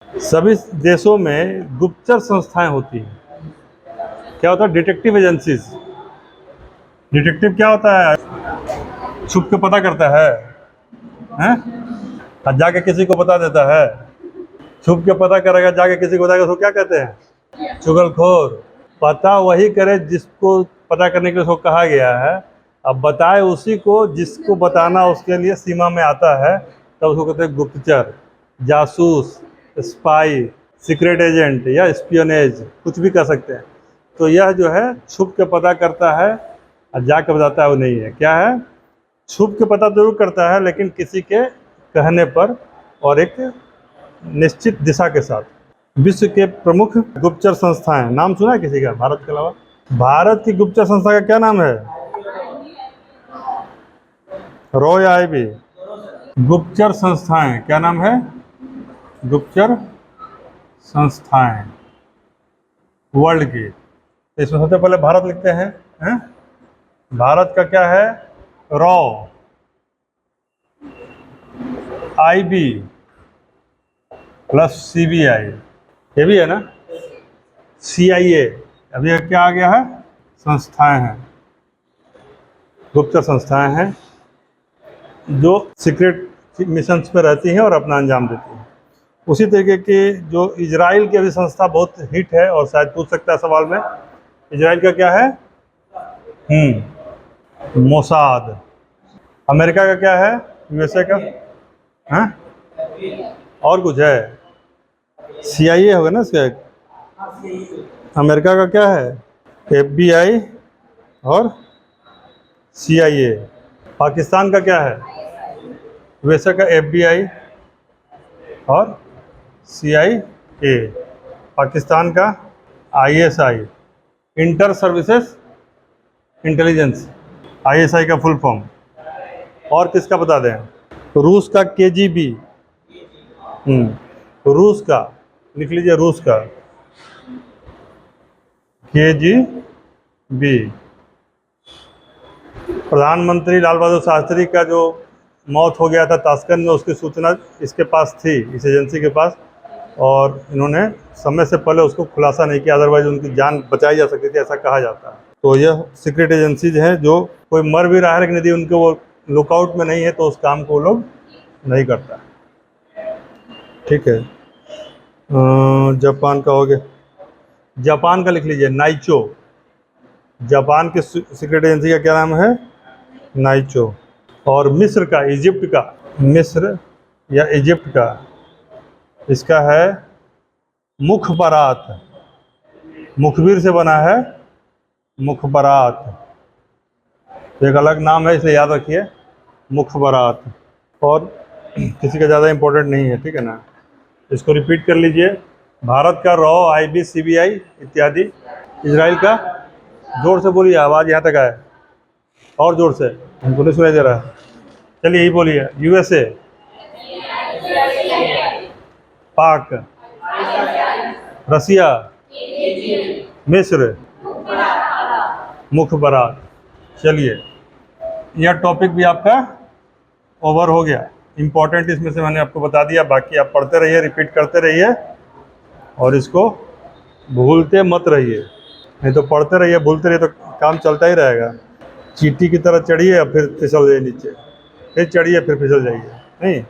सभी देशों में गुप्तचर संस्थाएं होती हैं। क्या होता है? Detective agencies. डिटेक्टिव क्या होता है? छुप के पता करता है? और जाके किसी को बता देता है। छुप के पता करेगा, जाके किसी को बताएगा, उसको क्या कहते हैं? चुगलखोर। पता वही करे जिसको पता करने के लिए उसको कहा गया है, अब बताए उसी को जिसको बताना उसके लिए सीमा में आता है, तब उसको कहते हैं गुप्तचर, जासूस, स्पाई, सीक्रेट एजेंट या स्पियोनेज, कुछ भी कह सकते हैं। तो यह जो है छुप के पता करता है और जाके बताता है वो नहीं है। क्या है? छुप के पता जरूर करता है, लेकिन किसी के कहने पर और एक निश्चित दिशा के साथ। विश्व के प्रमुख गुप्तचर संस्थाएं, नाम सुना है किसी का भारत के अलावा? भारत की गुप्तचर संस्था का क्या नाम है? रॉ या आईबी? गुप्तचर संस्थाएं क्या नाम है? गुप्तचर संस्थाएं वर्ल्ड की। तो इसमें सबसे पहले भारत लिखते हैं? भारत का क्या है? रॉ, आईबी प्लस सीबीआई, ये भी है ना, सीआईए। अभी क्या आ गया है? संस्थाएं हैं, गुप्तचर संस्थाएं हैं जो सीक्रेट मिशंस पे रहती हैं और अपना अंजाम देती हैं। उसी तरीके की जो इजराइल की अभी संस्था बहुत हिट है, और शायद पूछ सकता है सवाल में, इजराइल का क्या है? मोसाद। अमेरिका का क्या है? यूएसए का? हाँ, और कुछ है? सीआईए होगा ना इसका एक। अमेरिका का क्या है? एफबीआई और सीआईए। पाकिस्तान का क्या है? यूएसए का एफबीआई और सीआईए। पाकिस्तान का ISI, inter services intelligence, ISI का फुल फॉर्म। और किसका बता दें? रूस का केजीबी। रूस का लिख लीजिए, रूस का केजीबी। प्रधानमंत्री लाल बहादुर शास्त्री का जो मौत हो गया था ताशकंद में, उसकी सूचना इसके पास थी, इस एजेंसी के पास, और इन्होंने समय से पहले उसको खुलासा नहीं किया, अदरवाइज उनकी जान बचाई जा सकती थी, ऐसा कहा जाता है। तो यह सीक्रेट एजेंसीज हैं, जो कोई मर भी रहा है लेकिन यदि उनके वो लुकआउट में नहीं है तो उस काम को वो लोग नहीं करता। ठीक है। जापान का हो गया, जापान का लिख लीजिए नाइचो। जापान के सीक्रेट एजेंसी का क्या नाम है? नाइचो। और मिस्र का, इजिप्ट का, मिस्र या इजिप्ट का, इसका है मुखबरात। मुखबिर से बना है मुखबरात, एक अलग नाम है, इसलिए याद रखिए, मुखबरात। और किसी का ज़्यादा इम्पोर्टेंट नहीं है, ठीक है ना। इसको रिपीट कर लीजिए। भारत का रॉ, आईबी, सीबीआई इत्यादि। इजराइल का, जोर से बोलिए, आवाज़ यहाँ तक आए, और जोर से, हमको नहीं सुनाई दे रहा है। चलिए यही बोलिए। यूएसए, पाक, रसिया, मिस्र, मुखबरात। चलिए, यह टॉपिक भी आपका ओवर हो गया। इम्पोर्टेंट इसमें से मैंने आपको बता दिया, बाकी आप पढ़ते रहिए, रिपीट करते रहिए, और इसको भूलते मत रहिए। नहीं तो पढ़ते रहिए, भूलते रहिए तो काम चलता ही रहेगा। चींटी की तरह चढ़िए और फिर फिसल जाइए नीचे, फिर चढ़िए फिर फिसल जाइए, नहीं।